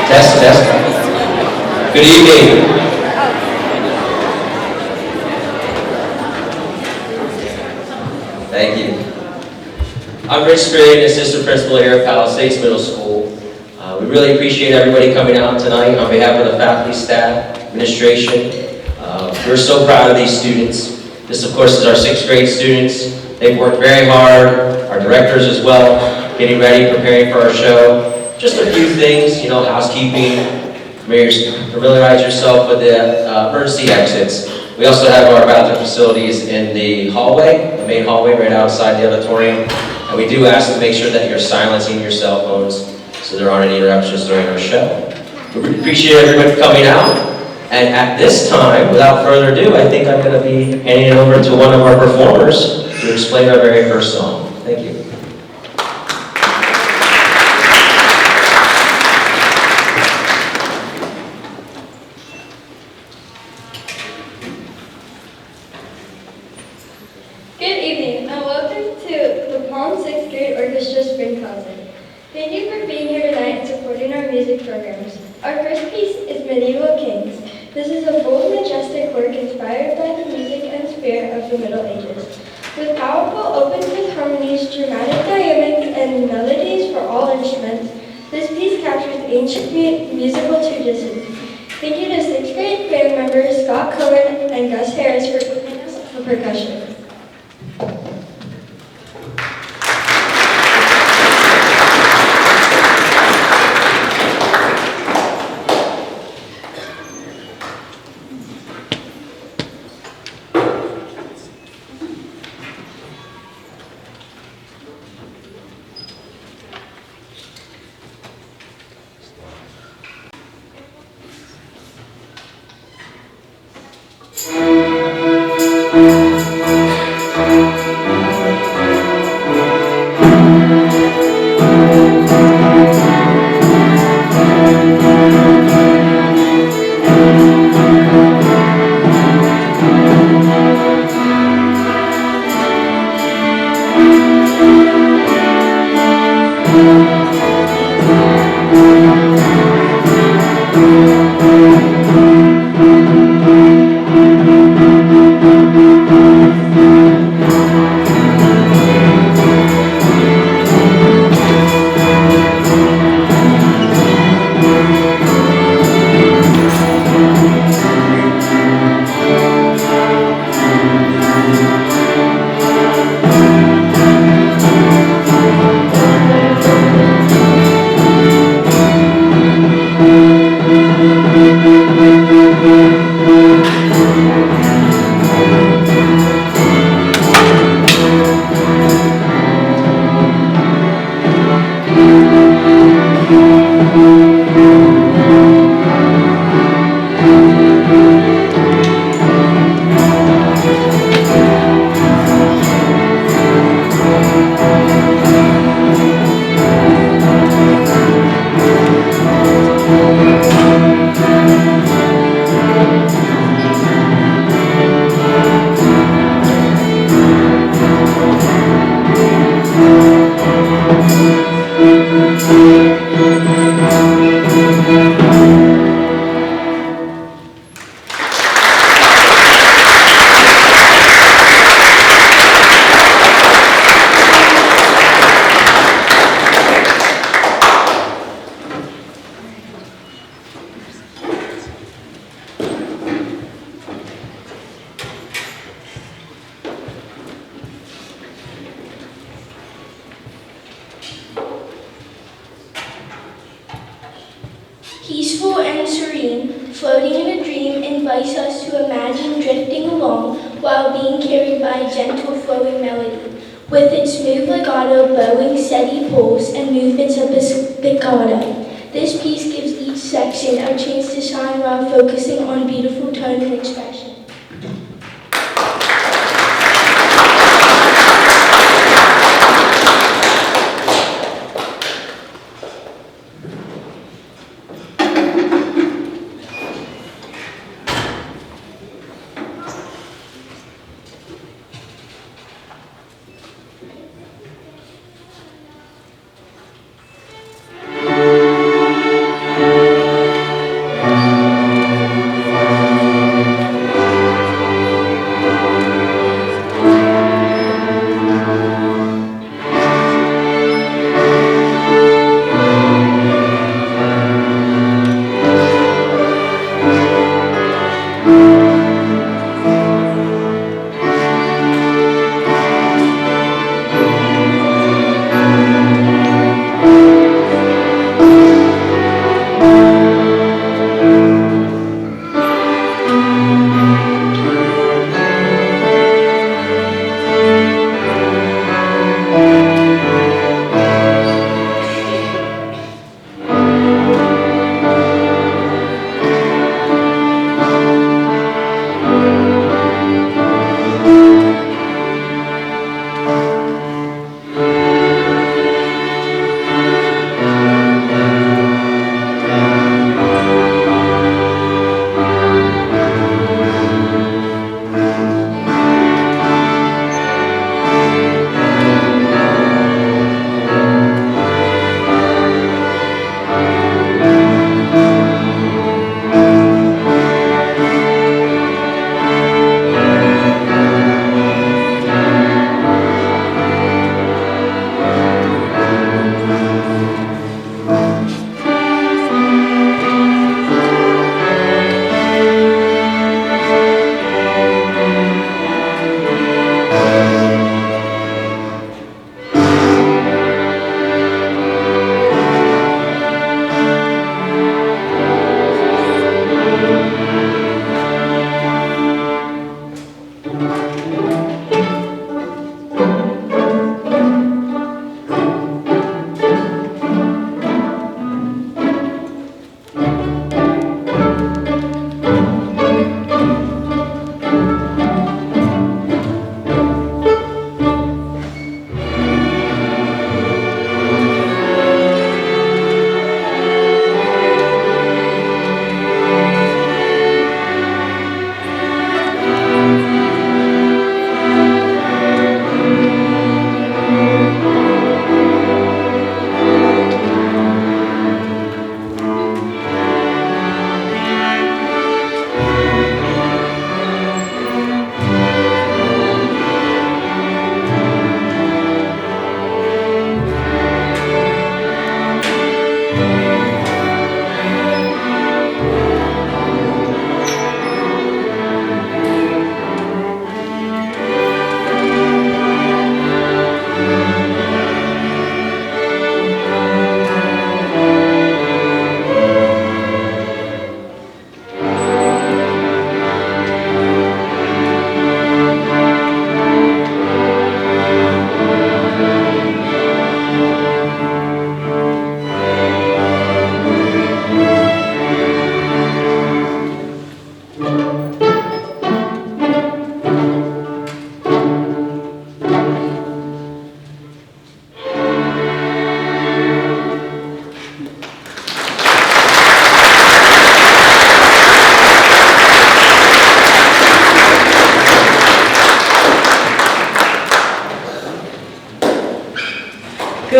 Test, test. Good evening. Thank you. I'm Rich Strayed, assistant principal here at Palisades Middle School. We really appreciate everybody coming out tonight on behalf of the faculty, staff, administration. We're so proud of these students. This, of course, is our 6th grade students. They've worked very hard, our directors as well, getting ready, preparing for our show. Just a few things, housekeeping. Familiarize yourself with the emergency exits. We also have our bathroom facilities in the hallway, the main hallway right outside the auditorium. And we do ask to make sure that you're silencing your cell phones so there aren't any interruptions during our show. We appreciate everyone coming out. And at this time, without further ado, I think I'm going to be handing it over to one of our performers to explain our very first song. Thank you. Good evening and welcome to the Palm 6th Grade Orchestra Spring Concert. Thank you for being here tonight and supporting our music programs. Our first piece is Medieval Kings. This is a bold, majestic work inspired by the music and spirit of the Middle Ages. With powerful open-fifth harmonies, dramatic dynamics, and melodies for all instruments, this piece captures ancient musical traditions. Thank you to 6th grade band members Scott Cohen and Gus Harris for joining us on percussion. Peaceful and serene, floating in a dream invites us to imagine drifting along while being carried by a gentle flowing melody. With its smooth legato, bowing, steady pulse, and movements of spiccato, this piece gives each section a chance to shine while focusing on beautiful tone and expression.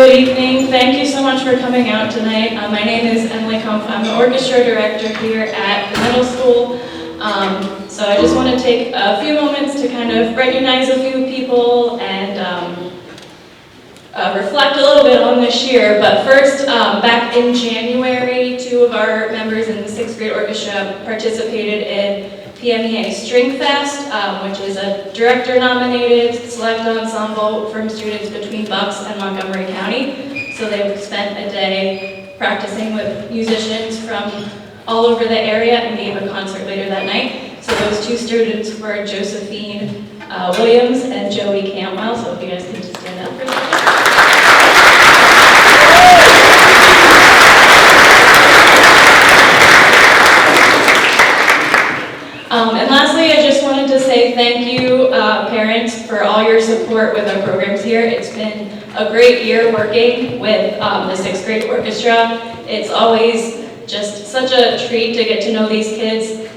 Good evening. Thank you so much for coming out tonight. My name is Emily Kumpf. I'm the orchestra director here at the middle school. So I just want to take a few moments to kind of recognize a few people and reflect a little bit on this year. But first, back in January, 2 of our members in the 6th grade orchestra participated in PMEA String Fest, which is a director-nominated select ensemble from students between Bucks and Montgomery County. So they spent a day practicing with musicians from all over the area and gave a concert later that night. So those 2 students were Josephine Williams and Joey Cantwell. So if you guys can just stand up for a second. And lastly, I just wanted to say thank you, parents, for all your support with our programs here. It's been a great year working with the 6th grade orchestra. It's always just such a treat to get to know these kids.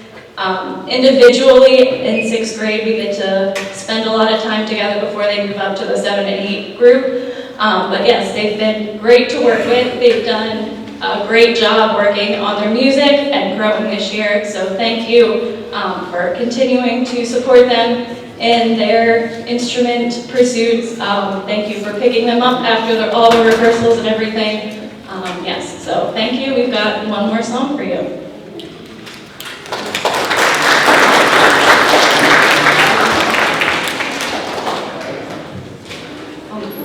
Individually, in 6th grade, we get to spend a lot of time together before they move up to the 7 and 8 group. But yes, they've been great to work with. They've done a great job working on their music and growing this year. So thank you for continuing to support them in their instrument pursuits. Thank you for picking them up after all the rehearsals and everything. Yes, so thank you. We've got one more song for you.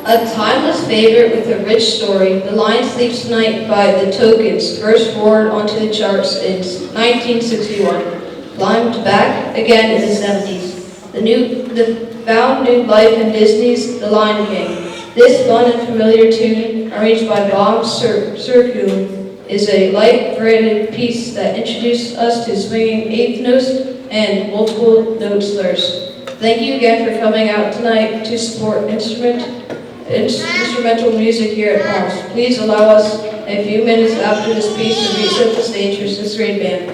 A timeless favorite with a rich story, The Lion Sleeps Tonight by The Tokens first roared onto the charts in 1961, climbed back again in the 70s. The found new life in Disney's The Lion King. This fun and familiar tune, arranged by Bob Sercu, is a light-threaded piece that introduced us to swinging eighth notes and multiple note slurs. Thank you again for coming out tonight to support instrumental music here at Palms. Please allow us a few minutes after this piece to reset the stage for 6th grade band.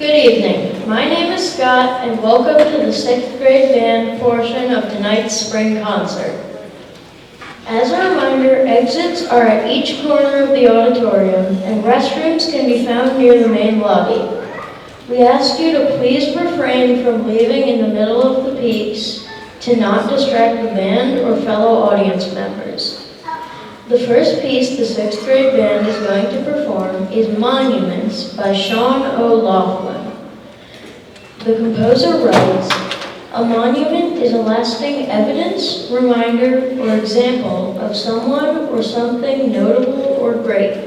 Good evening. My name is Scott, and welcome to the 6th grade band portion of tonight's spring concert. As a reminder, exits are at each corner of the auditorium, and restrooms can be found near the main lobby. We ask you to please refrain from leaving in the middle of the piece to not distract the band or fellow audience members. The first piece the 6th grade band is going to perform is Monuments by Sean O'Loughlin. The composer writes, "A monument is a lasting evidence, reminder, or example of someone or something notable or great.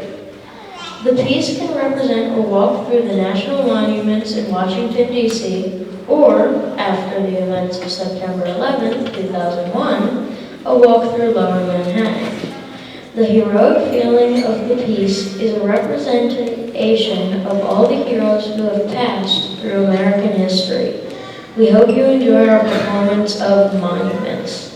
The piece can represent a walk through the national monuments in Washington, D.C., or, after the events of September 11, 2001, a walk through Lower Manhattan. The heroic feeling of the piece is a representation of all the heroes who have passed through American history. We hope you enjoy our performance of Monuments."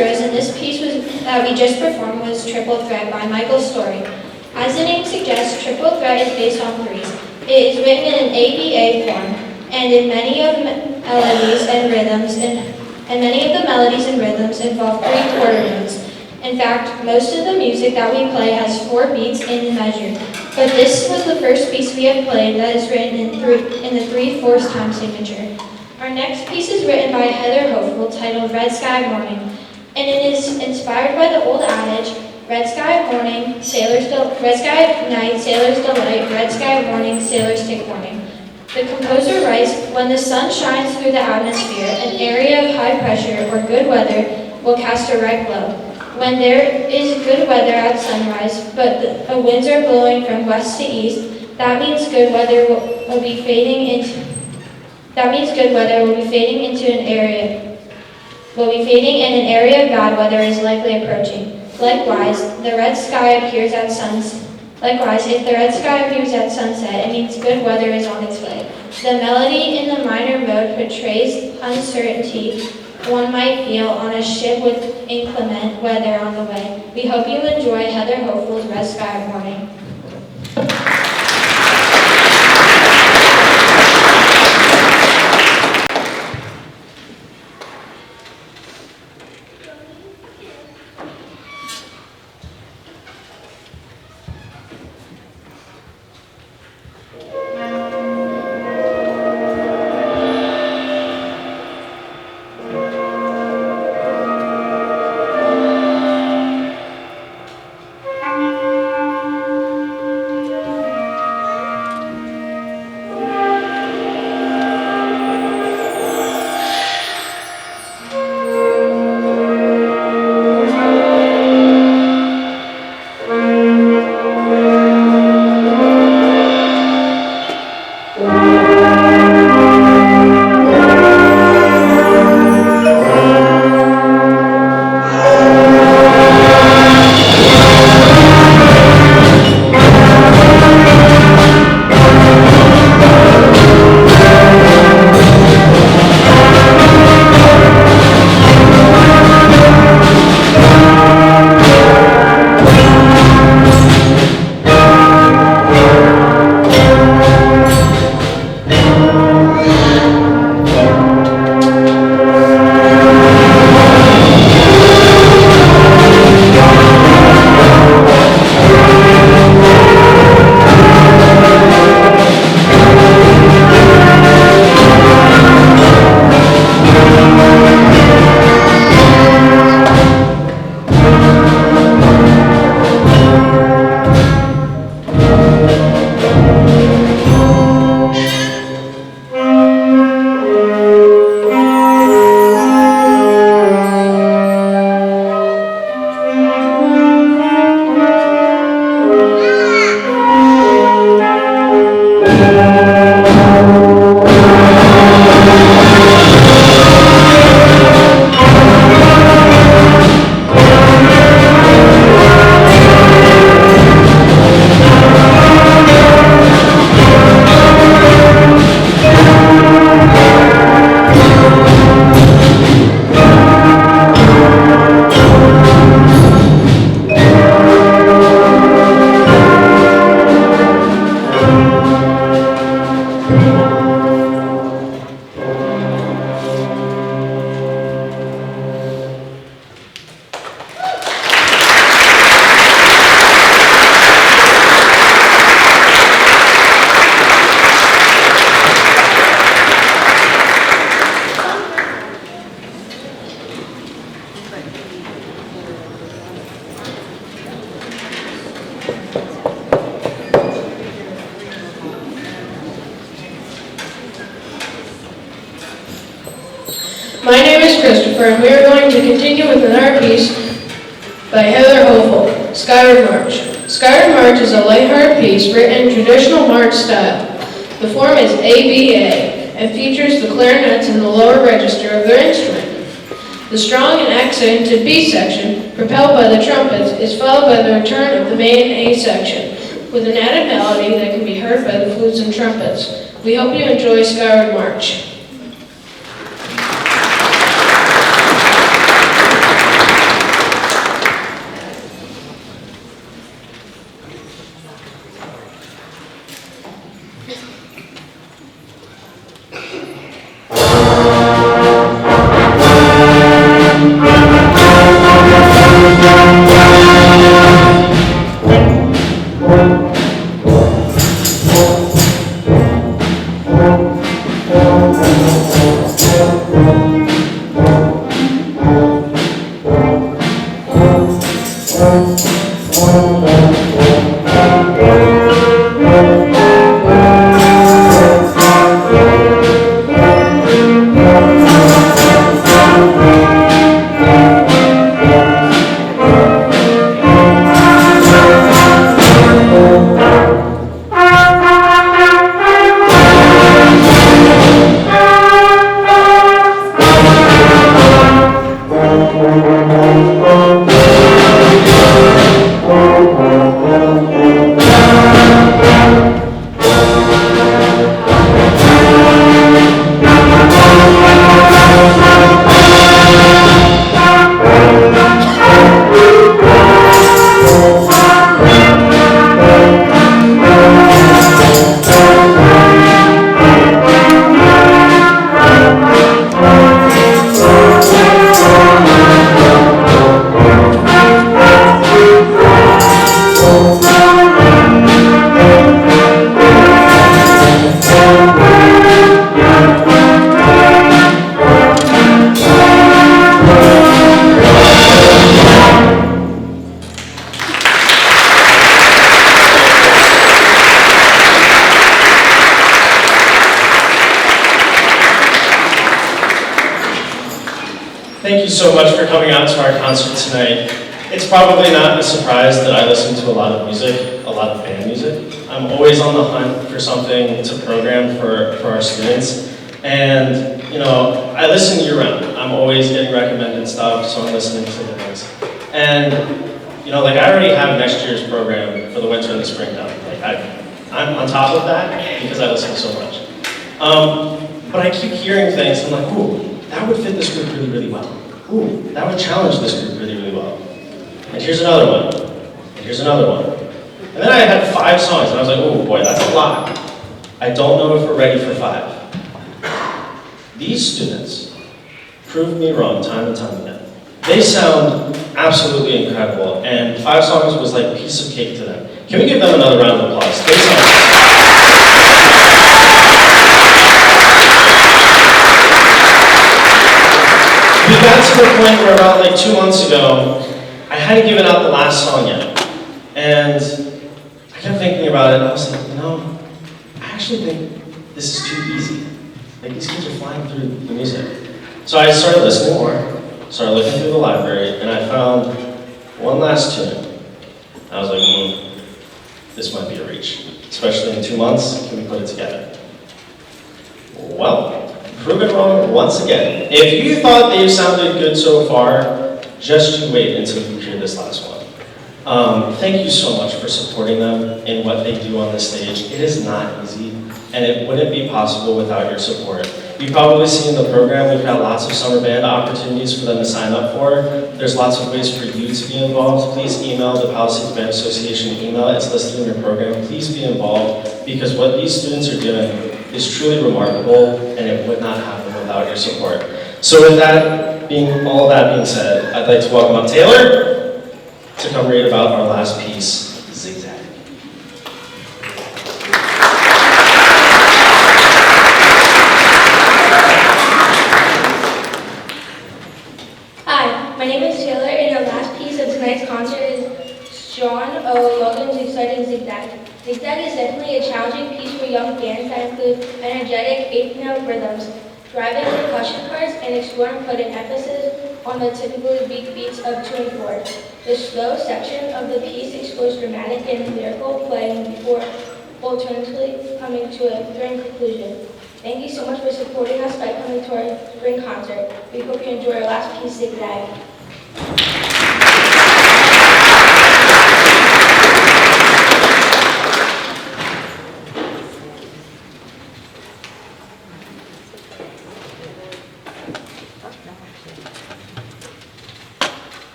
Rose, and this piece that we just performed was Triple Threat by Michael Story. As the name suggests, Triple Threat is based on threes. It is written in an ABA form, and many of the melodies and rhythms involve 3 quarter notes. In fact, most of the music that we play has 4 beats in the measure, but this was the first piece we have played that is written in the 3/4 time signature. Our next piece is written by Heather Hopeful, titled Red Sky Morning, and it is inspired by the old adage, Red sky morning, red sky night, sailors delight, red sky morning, sailors take warning. The composer writes, when the sun shines through the atmosphere, an area of high pressure or good weather will cast a red glow. When there is good weather at sunrise, but the winds are blowing from west to east, that means good weather will be fading into and an area of bad weather is likely approaching. Likewise, if the red sky appears at sunset, it means good weather is on its way. The melody in the minor mode portrays uncertainty one might feel on a ship with inclement weather on the way. We hope you enjoy Heather Hopeful's Red Sky Morning. My name is Christopher, and we are going to continue with another piece by Heather Hopeful, Skyward March. Skyward March is a lighthearted piece written in traditional march style. The form is ABA and features the clarinets in the lower register of their instrument. The strong and accented B section, propelled by the trumpets, is followed by the return of the main A section, with an added melody that can be heard by the flutes and trumpets. We hope you enjoy Skyward March. Thank you so much for coming out to our concert tonight. It's probably not a surprise that I listen to a lot of music, a lot of band music. I'm always on the hunt for something to program for our students. And, you know, I listen year-round. I'm always getting recommended stuff, so I'm listening to the things. And, you know, like I already have next year's program for the winter and the spring done. Like I'm on top of that because I listen so much. But I keep hearing things, and I'm like, ooh, that would fit this group really, really well. Ooh, that would challenge this group really, really well. And here's another one. And here's another one. And then I had 5 songs, and I was like, oh boy, that's a lot. I don't know if we're ready for 5. These students proved me wrong time and time again. They sound absolutely incredible, and 5 songs was like a piece of cake to them. Can we give them another round of applause? They sound We got to the point where about like 2 months ago, I hadn't given out the last song yet. And I kept thinking about it, and I was like, you know, I actually think this is too easy. Like, these kids are flying through the music. So I started listening more, started looking through the library, and I found one last tune. I was like, this might be a reach. Especially in 2 months, can we put it together? Well, proven wrong once again. If you thought they sounded good so far, just you wait until you hear this last one. Thank you so much for supporting them in what they do on the stage. It is not easy, and it wouldn't be possible without your support. You've probably seen the program. We've got lots of summer band opportunities for them to sign up for. There's lots of ways for you to be involved. Please email the Palisades Band Association email. It's listed in your program. Please be involved, because what these students are doing is truly remarkable, and it would not happen without your support. So with that all that being said, I'd like to welcome up Taylor to come read about our last piece, Zigzag. Hi, my name is Taylor, and the last piece of tonight's concert is John O. Logan's exciting Zigzag. Zigzag is definitely a challenging piece for young bands that include energetic 8-note rhythms, driving percussion parts, and explore and put an emphasis on the typically weak beats of 2 and 4. The slow section of the piece explores dramatic and lyrical playing before alternatively coming to a thrilling conclusion. Thank you so much for supporting us by coming to our spring concert. We hope you enjoy our last piece, Zigzag.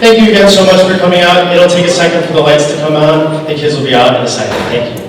Thank you again so much for coming out. It'll take a second for the lights to come on. The kids will be out in a second. Thank you.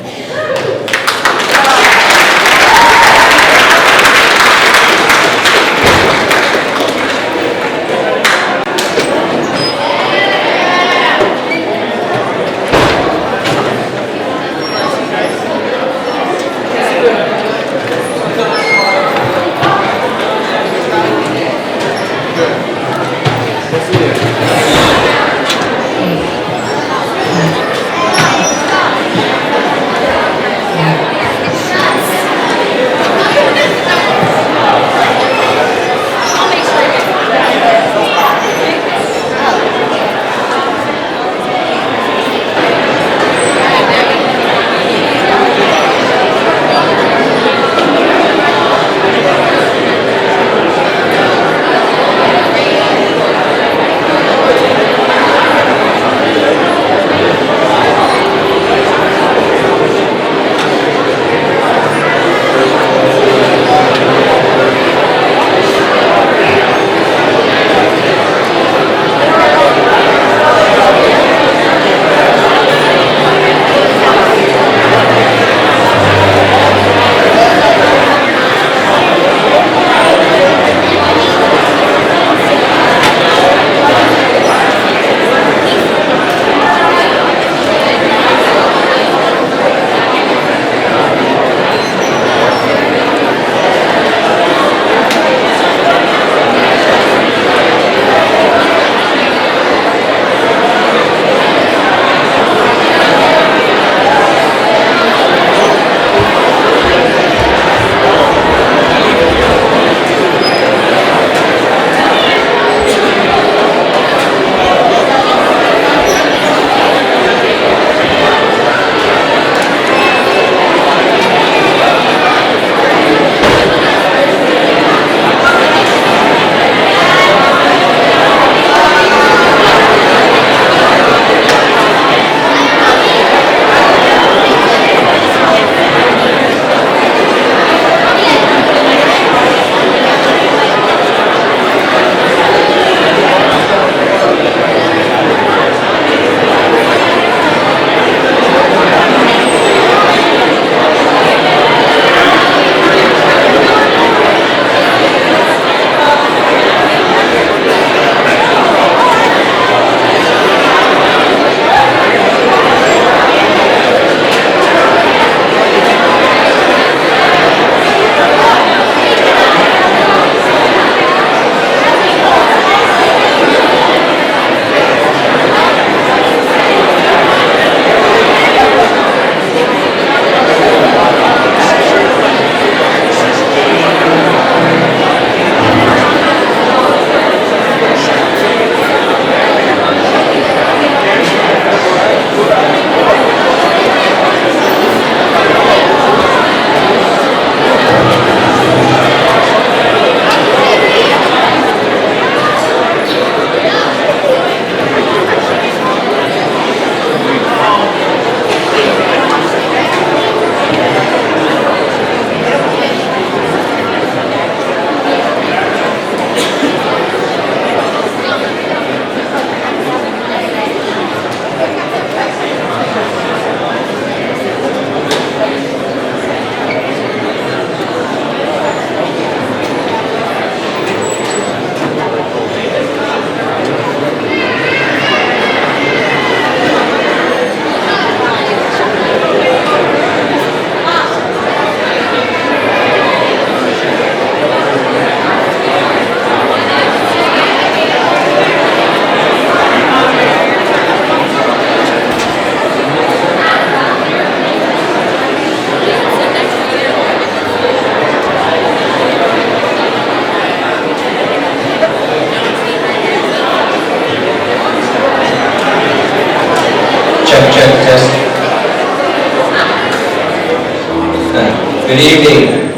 Good evening.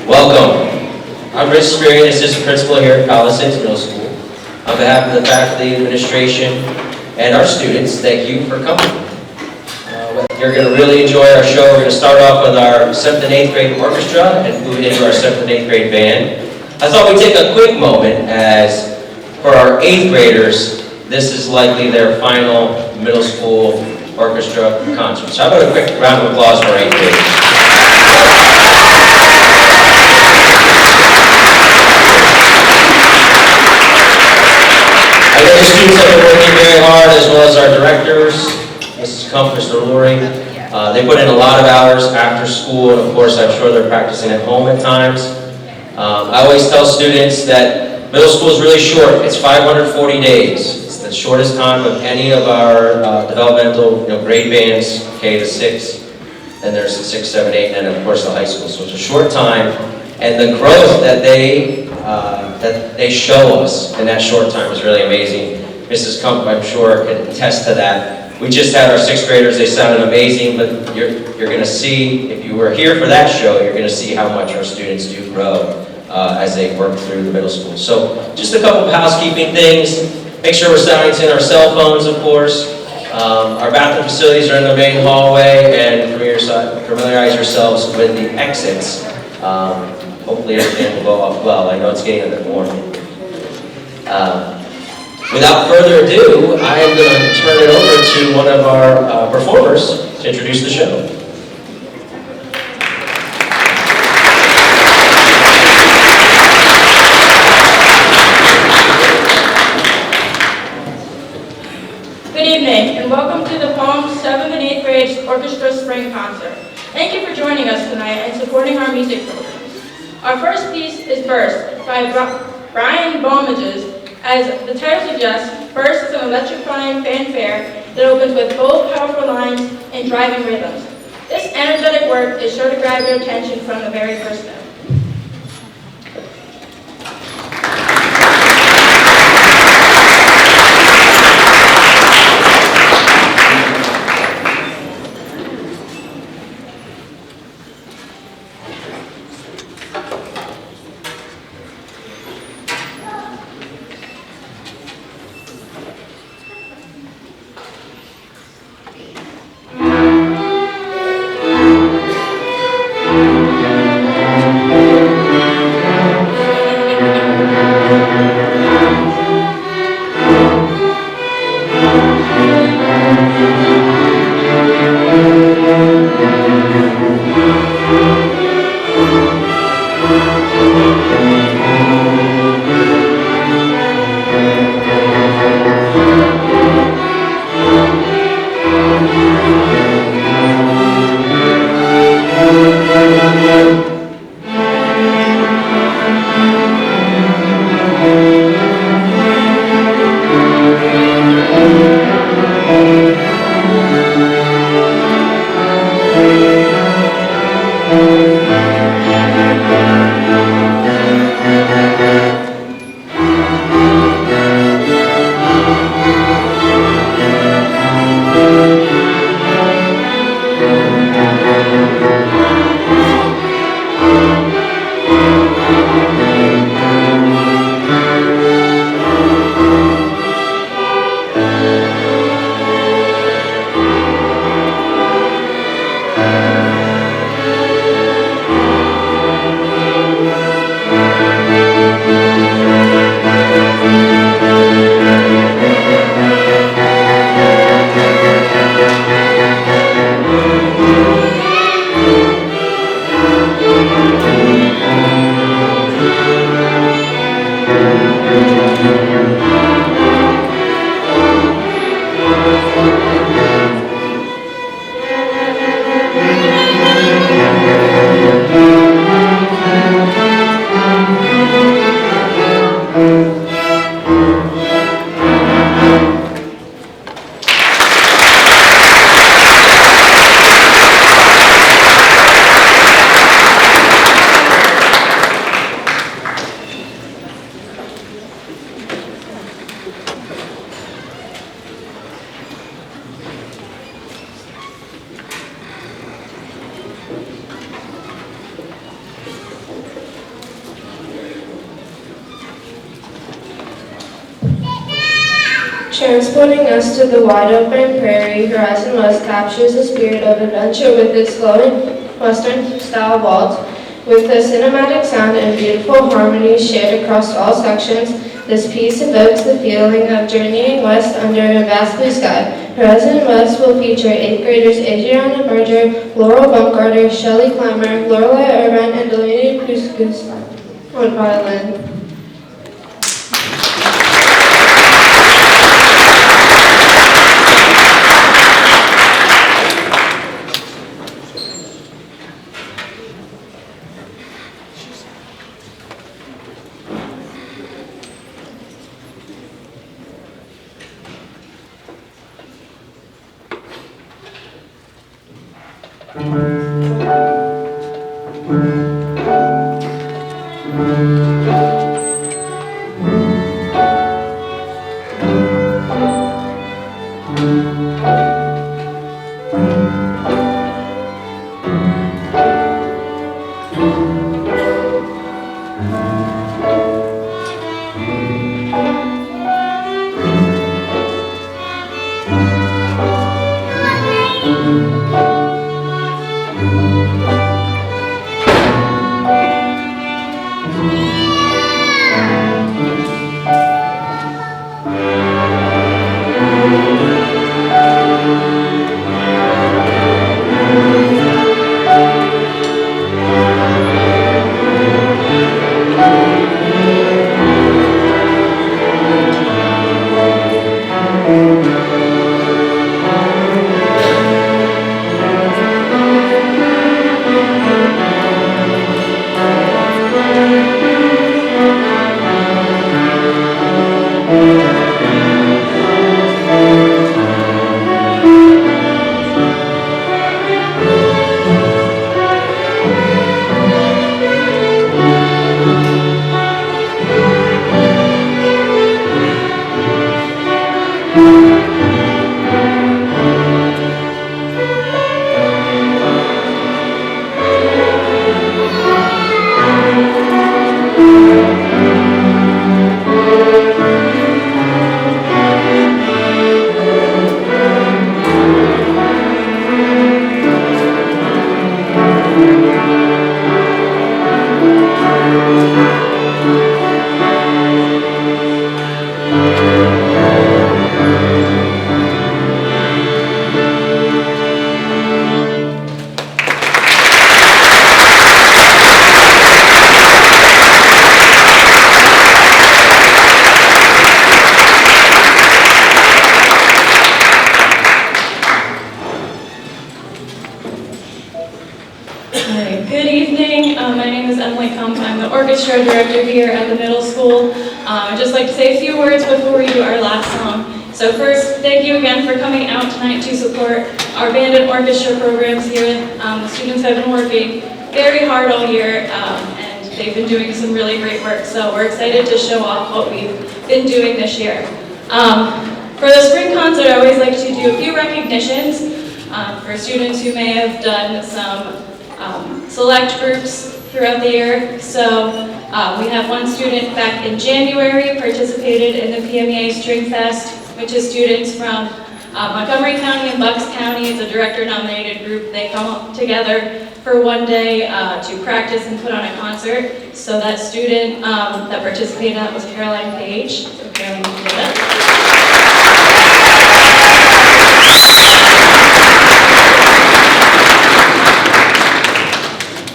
Welcome. I'm Rich Spearing, Assistant Principal here at Palisades Middle School. On behalf of the faculty, administration, and our students, thank you for coming. You're going to really enjoy our show. We're going to start off with our 7th and 8th grade orchestra and move into our 7th and 8th grade band. I thought we'd take a quick moment as For our 8th graders, this is likely their final middle school orchestra concert. So how about a quick round of applause for our 8th graders? I know the students have been working very hard, as well as our directors, Mrs. Kump, Mr. Lurie. They put in a lot of hours after school, and of course, I'm sure they're practicing at home at times. I always tell students that middle school is really short. It's 540 days. It's the shortest time of any of our developmental grade bands, K to 6. Then there's 6, 7, 8, and then of course the high school. So it's a short time, and the growth that they show us in that short time is really amazing. Mrs. Kump, I'm sure, can attest to that. We just had our 6th graders. They sounded amazing, but you're going to see, if you were here for that show, you're going to see how much our students do grow as they work through the middle school. So just a couple of housekeeping things. Make sure we're silencing our cell phones, of course. Our bathroom facilities are in the main hallway, and familiarize yourselves with the exits. Hopefully everything will go off well. I know it's getting a bit warm. Without further ado, I am going to turn it over to one of our performers to introduce the show. Good evening, and welcome to the Palm 7th and 8th grade Orchestra Spring Concert. Thank you for joining us tonight and supporting our music programs. Our first piece is Burst by Brian Baumages. As the title suggests, Burst is an electrifying fanfare that opens with bold, powerful lines and driving rhythms. This energetic work is sure to grab your attention from the very first note. Transporting us to the wide-open prairie, Horizon West captures the spirit of adventure with its flowing Western-style waltz, with the cinematic sound and beautiful harmonies shared across all sections. This piece evokes the feeling of journeying west under a vast blue sky. Horizon West will feature 8th graders Adriana Berger, Laurel Baumgarter, Shelley Clymer, Lorelei Irvine, and Delaney Puskus on violin. Orchestra director here at the middle school. I'd just like to say a few words before we do our last song. So first, thank you again for coming out tonight to support our band and orchestra programs here. The students have been working very hard all year, and they've been doing some really great work. So we're excited to show off what we've been doing this year. For the spring concert, I always like to do a few recognitions for students who may have done some select groups throughout the year. So we have one student back in January participated in the PMEA String Fest, which is students from Montgomery County and Bucks County. It's a director-nominated group. They come up together for one day to practice and put on a concert. So that student that participated in that was Caroline Page. So Caroline, you did that.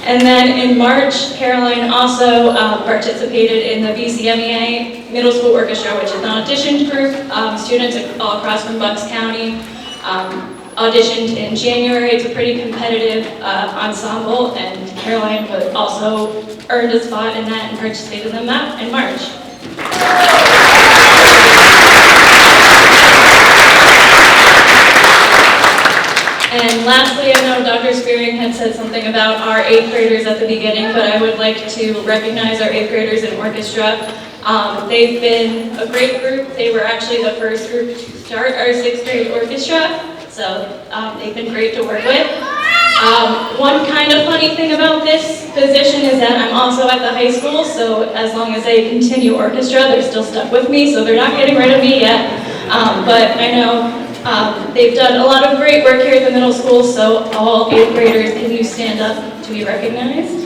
And then in March, Caroline also participated in the BCMEA Middle School Orchestra, which is an auditioned group. Students all across from Bucks County auditioned in January. It's a pretty competitive ensemble, and Caroline also earned a spot in that and participated in that in March. And lastly, I know Dr. Spearing had said something about our 8th graders at the beginning, but I would like to recognize our 8th graders in orchestra. They've been a great group. They were actually the first group to start our 6th grade orchestra, so they've been great to work with. One kind of funny thing about this position is that I'm also at the high school, so as long as they continue orchestra, they're still stuck with me, so they're not getting rid of me yet. But I know they've done a lot of great work here at the middle school, so all 8th graders, can you stand up to be recognized?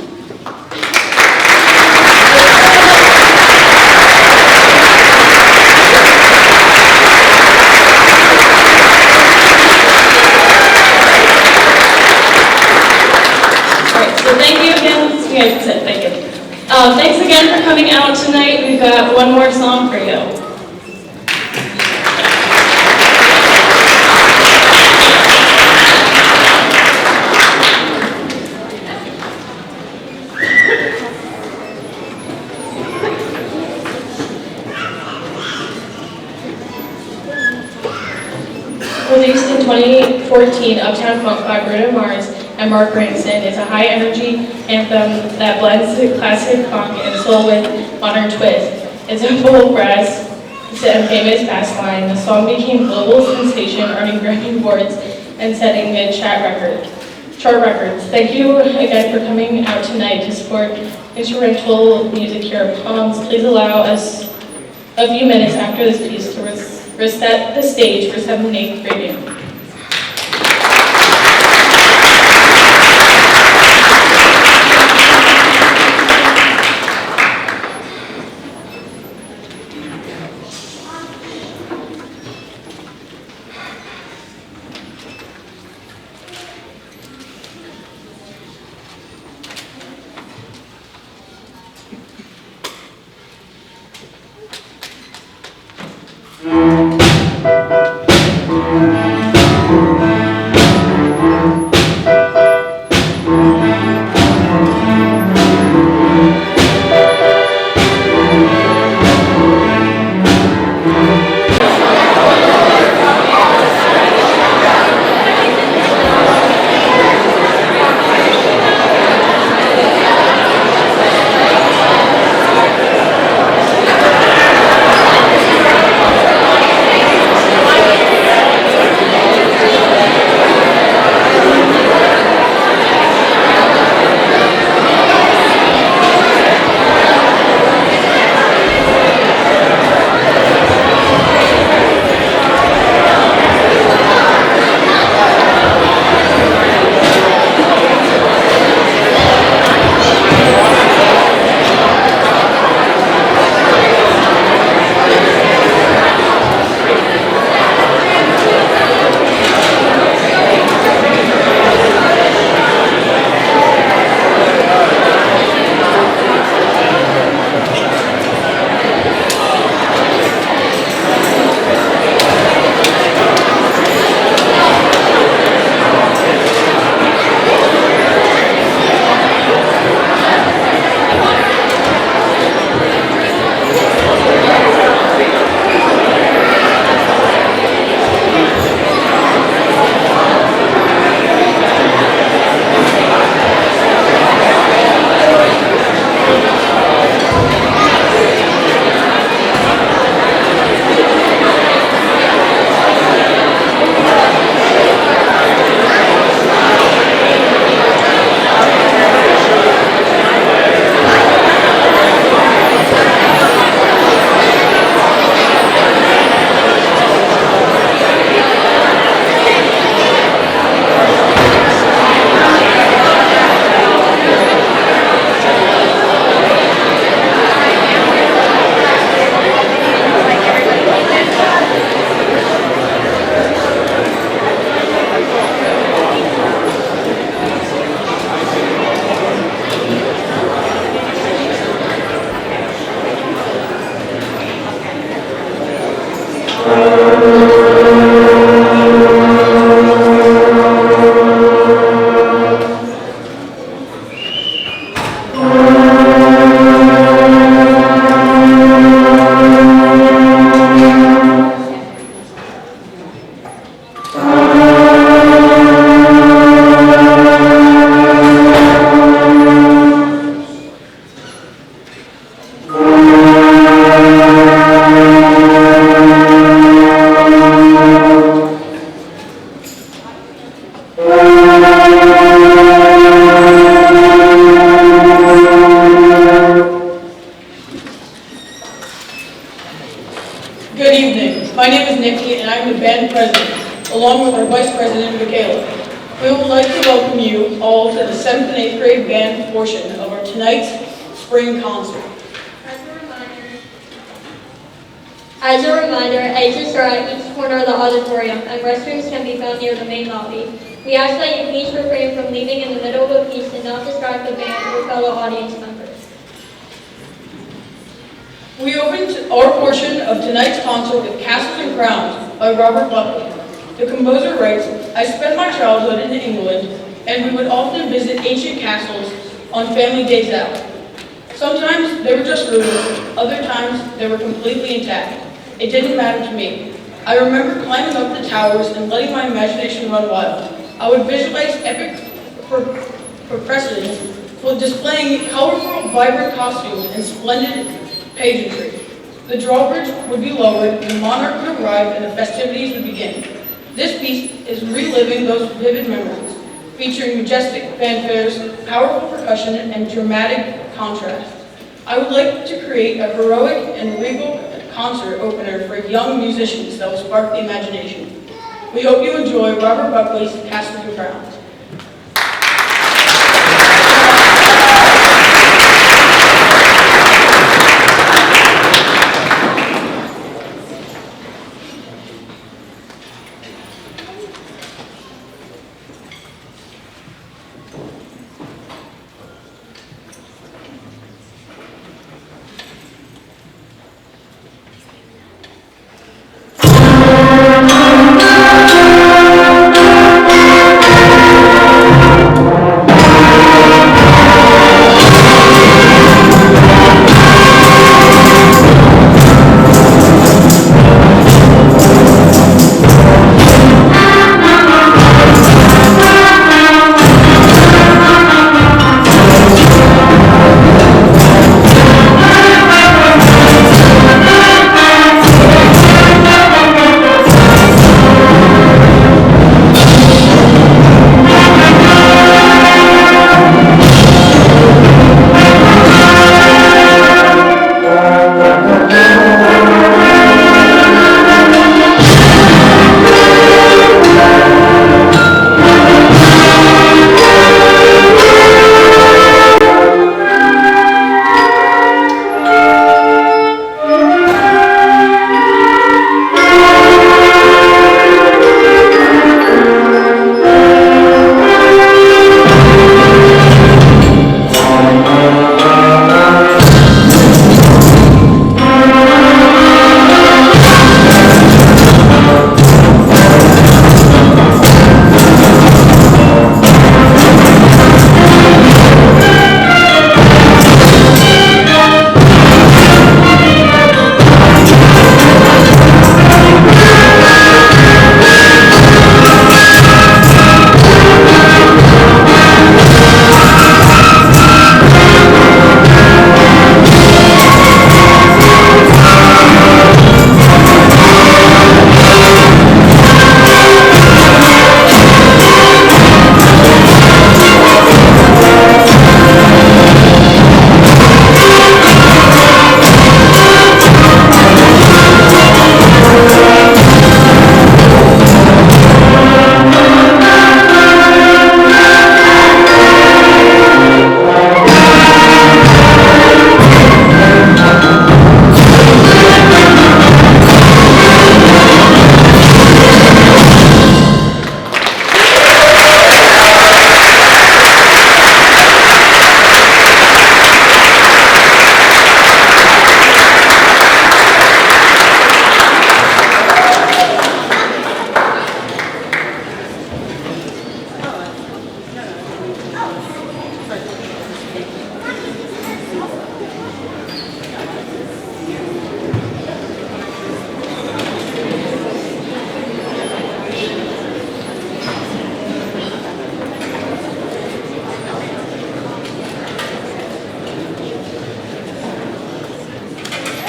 Thanks again for coming out tonight. We've got one more song for you. Released in 2014, Uptown Funk by Bruno Mars and Mark Ronson is a high-energy anthem that blends the classic funk and soul with modern twist. It's a full brass and famous bass line. The song became global sensation, earning Grammy Awards and setting mid-chart records. Thank you again for coming out tonight to support instrumental music here at Palms. Please allow us a few minutes after this piece to reset the stage for 7th and 8th grade band. along with our Vice President, Michaela. We would like to welcome you all to the 7th and 8th grade band portion of our tonight's spring concert. As a reminder, exits are at each corner of the auditorium, and restrooms can be found near the main lobby. We ask that you please refrain from leaving in the middle of a piece and not distract the band or fellow audience members. We opened our portion of tonight's concert with Castles and Crowns by Robert Buckley. The composer writes, "I spent my childhood in England, and we would often visit ancient castles on family days out. Sometimes they were just ruins, other times they were completely intact. It didn't matter to me. I remember climbing up the towers and letting my imagination run wild. I would visualize epic processions for displaying colorful, vibrant costumes and splendid pageantry. The drawbridge would be lowered, the monarch would arrive, and the festivities would begin. This piece is reliving those vivid memories, featuring majestic fanfares, powerful percussion, and dramatic contrast. I would like to create a heroic and regal concert opener for young musicians that will spark the imagination. We hope you enjoy Robert Buckley's Castles and Crowns."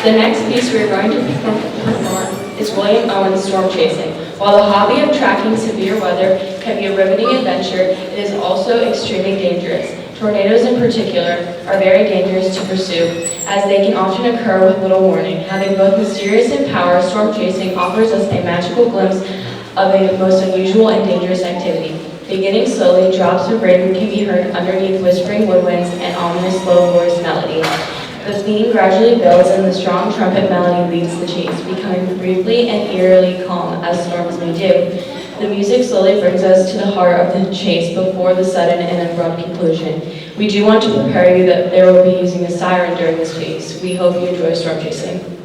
The next piece we are going to perform is William Owen's Storm Chasing. While the hobby of tracking severe weather can be a riveting adventure, it is also extremely dangerous. Tornadoes in particular are very dangerous to pursue, as they can often occur with little warning. Having both mysterious and power, storm chasing offers us a magical glimpse of a most unusual and dangerous activity. Beginning slowly, drops of rain can be heard underneath whispering woodwinds and ominous low-voiced melody. The theme gradually builds and the strong trumpet melody leads the chase, becoming briefly and eerily calm as storms may do. The music slowly brings us to the heart of the chase before the sudden and abrupt conclusion. We do want to prepare you that there will be using a siren during this chase. We hope you enjoy storm chasing.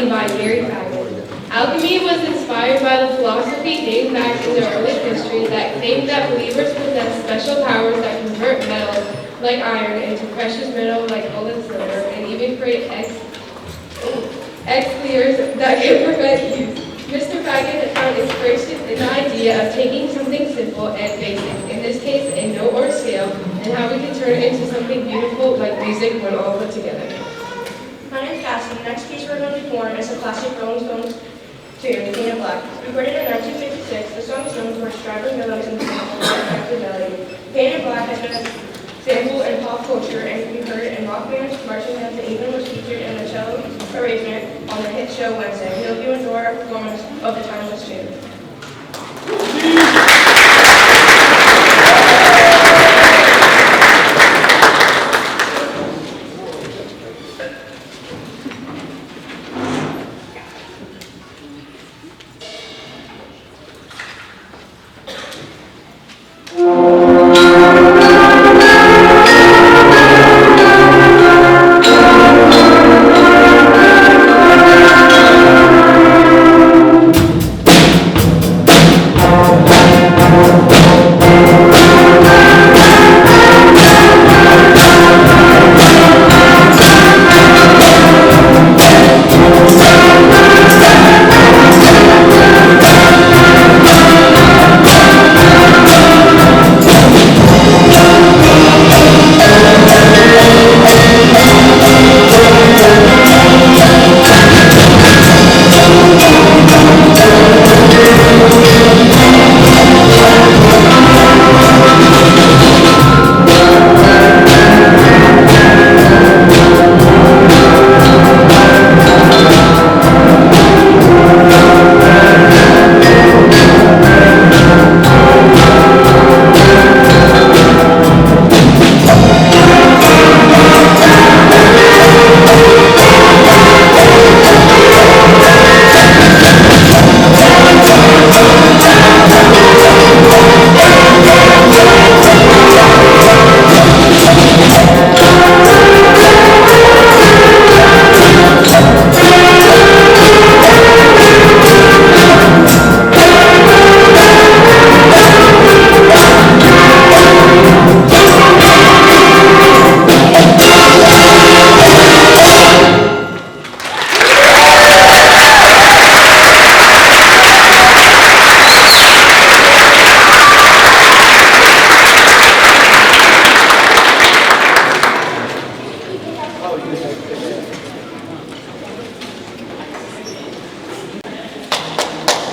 Alchemy by Gary Faggot. Alchemy was inspired by the philosophy dating back in the early history that claimed that believers possess special powers that convert metals like iron into precious metal like gold and silver, and even create elixirs that can prevent use. Mr. Faggot had found inspiration in the idea of taking something simple and basic, in this case a note or scale, and how we can turn it into something beautiful like music when all put together. My name is Cassie. The next piece we're going to perform is a classic Rolling Stones tune, Painted Black. Recorded in 1956, the song is known for its driving melodies and effective melody. Painted Black has been a sample in pop culture and can be heard in rock bands, marching bands, and even was featured in the cello arrangement on the hit show Wednesday. We hope you enjoy our performance of the timeless tune.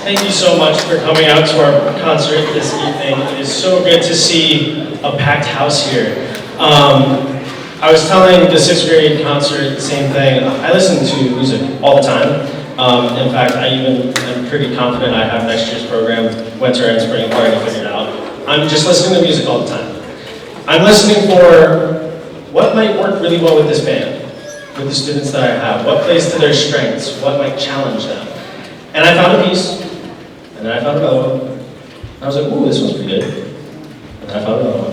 Thank you so much for coming out to our concert this evening. It is so good to see a packed house here. I was telling the 6th grade concert the same thing. I listen to music all the time. In fact, I even am pretty confident I have next year's program, winter and spring, already figured out. I'm just listening to music all the time. I'm listening for what might work really well with this band, with the students that I have, what plays to their strengths, what might challenge them. And I found a piece. And then I found another one. I was like, ooh, this one's pretty good. And then I found another one.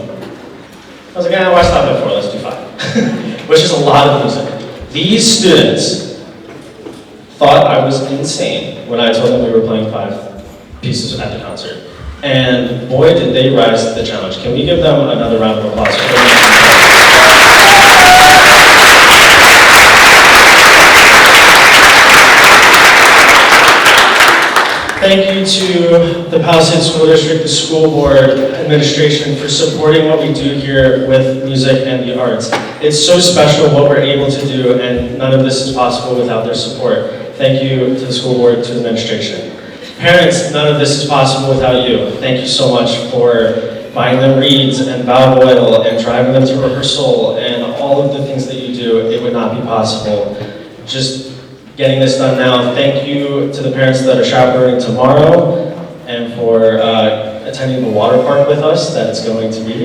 I was like, why stop at 4? Let's do 5. Which is a lot of music. These students thought I was insane when I told them we were playing 5 pieces at the concert. And boy, did they rise to the challenge. Can we give them another round of applause for them? Thank you to the Palisades School District, the school board, administration for supporting what we do here with music and the arts. It's so special what we're able to do, and none of this is possible without their support. Thank you to the school board, to the administration. Parents, none of this is possible without you. Thank you so much for buying them reeds and valve oil and driving them to rehearsal and all of the things that you do. It would not be possible. Just getting this done now. Thank you to the parents that are chaperoning tomorrow and for attending the water park with us that it's going to be.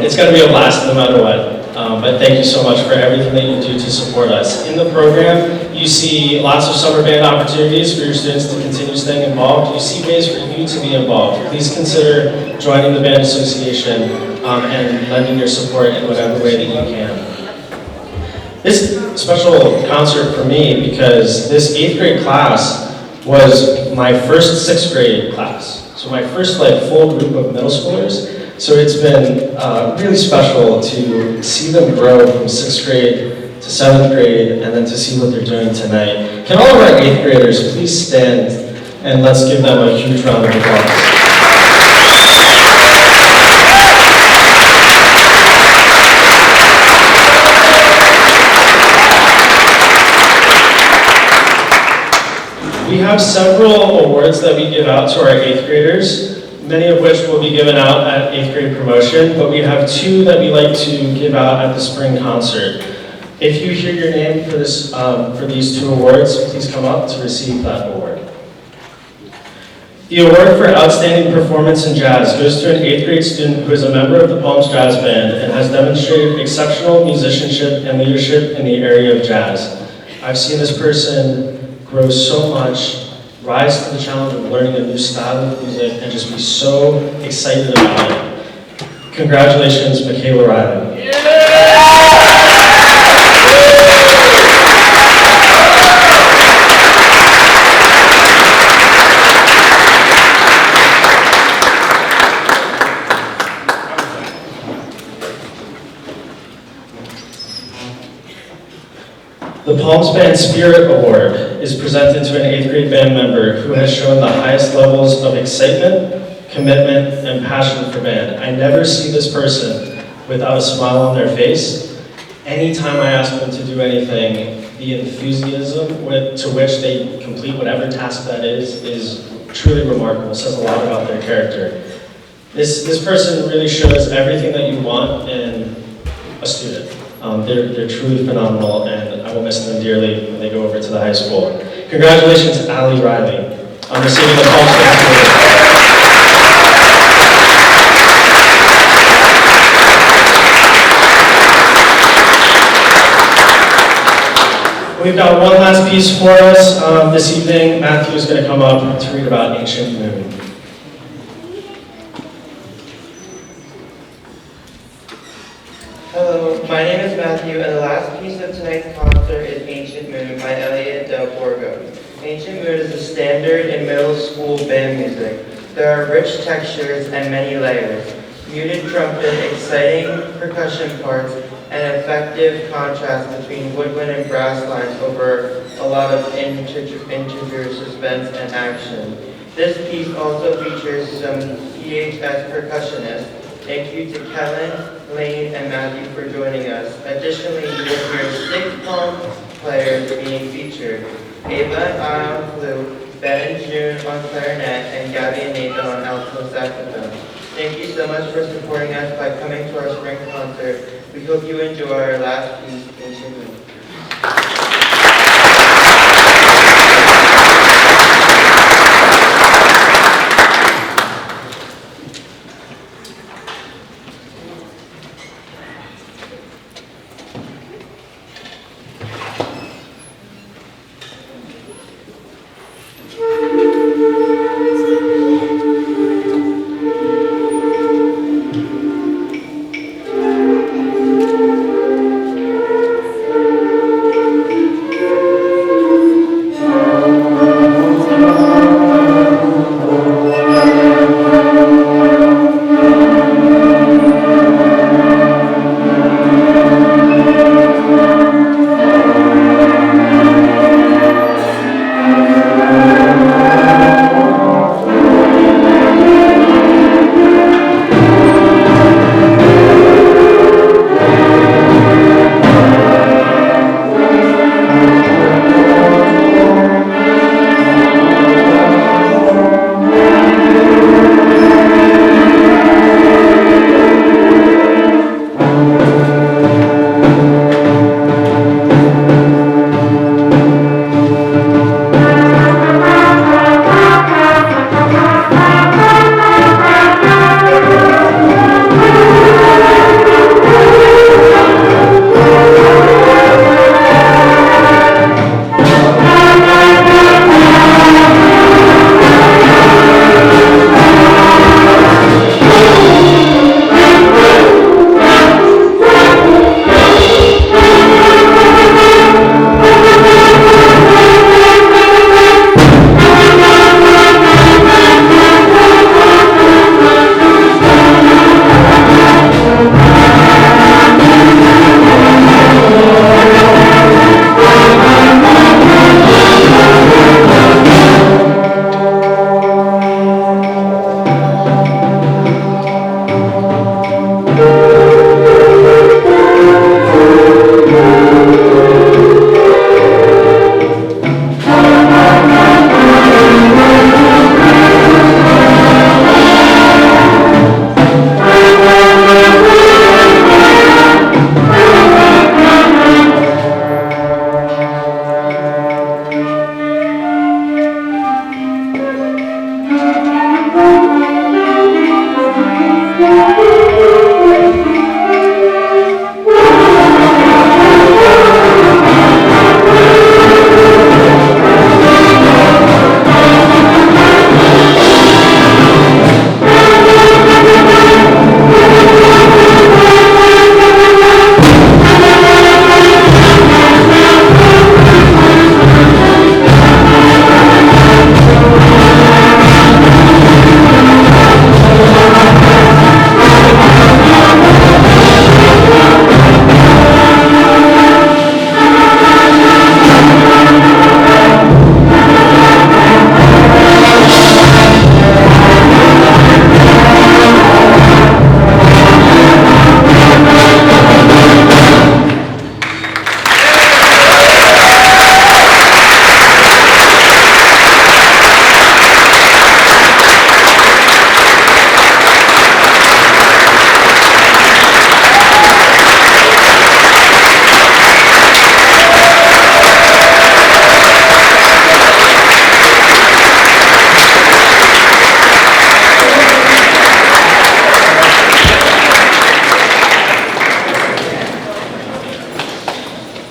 It's going to be a blast no matter what. But thank you so much for everything that you do to support us. In the program, you see lots of summer band opportunities for your students to continue staying involved. You see ways for you to be involved. Please consider joining the band association and lending your support in whatever way that you can. This special concert for me because this 8th grade class was my first 6th grade class. So my first full group of middle schoolers. So it's been really special to see them grow from 6th grade to 7th grade and then to see what they're doing tonight. Can all of our 8th graders please stand and let's give them a huge round of applause. We have several awards that we give out to our 8th graders, many of which will be given out at 8th grade promotion, but we have 2 that we like to give out at the spring concert. If you hear your name for these 2 awards, please come up to receive that award. The award for Outstanding Performance in Jazz goes to an 8th grade student who is a member of the Palms Jazz Band and has demonstrated exceptional musicianship and leadership in the area of jazz. I've seen this person grow so much, rise to the challenge of learning a new style of music, and just be so excited about it. Congratulations, Michaela Riley. The Palms Band Spirit Award is presented to an 8th grade band member who has shown the highest levels of excitement, commitment, and passion for band. I never see this person without a smile on their face. Anytime I ask them to do anything, the enthusiasm to which they complete whatever task that is truly remarkable. It says a lot about their character. This person really shows everything that you want in a student. They're truly phenomenal, and I will miss them dearly when they go over to the high school. Congratulations, Allie Riley, on receiving the Palms Band Award. We've got one last piece for us this evening. Matthew is going to come up to read about Ancient Moon. Hello, my name is Matthew, and the last piece of tonight's concert is Ancient Moon by Elliot Del Borgo. Ancient Moon is a standard in middle school band music. There are rich textures and many layers, muted trumpet, exciting percussion parts, and effective contrast between woodwind and brass lines over a lot of integer suspense and action. This piece also features some PHS percussionists. Thank you to Kellen, Lane, and Matthew for joining us. Additionally, you will hear 6 palm players being featured. Ava and I on flute, Ben and June on clarinet, and Gabby and Nathan on alto saxophone. Thank you so much for supporting us by coming to our spring concert. We hope you enjoy our last piece, Ancient Moon.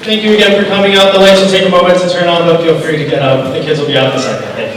Thank you again for coming out. The lights will take a moment to turn on, but feel free to get up. The kids will be out in a second. Thank you.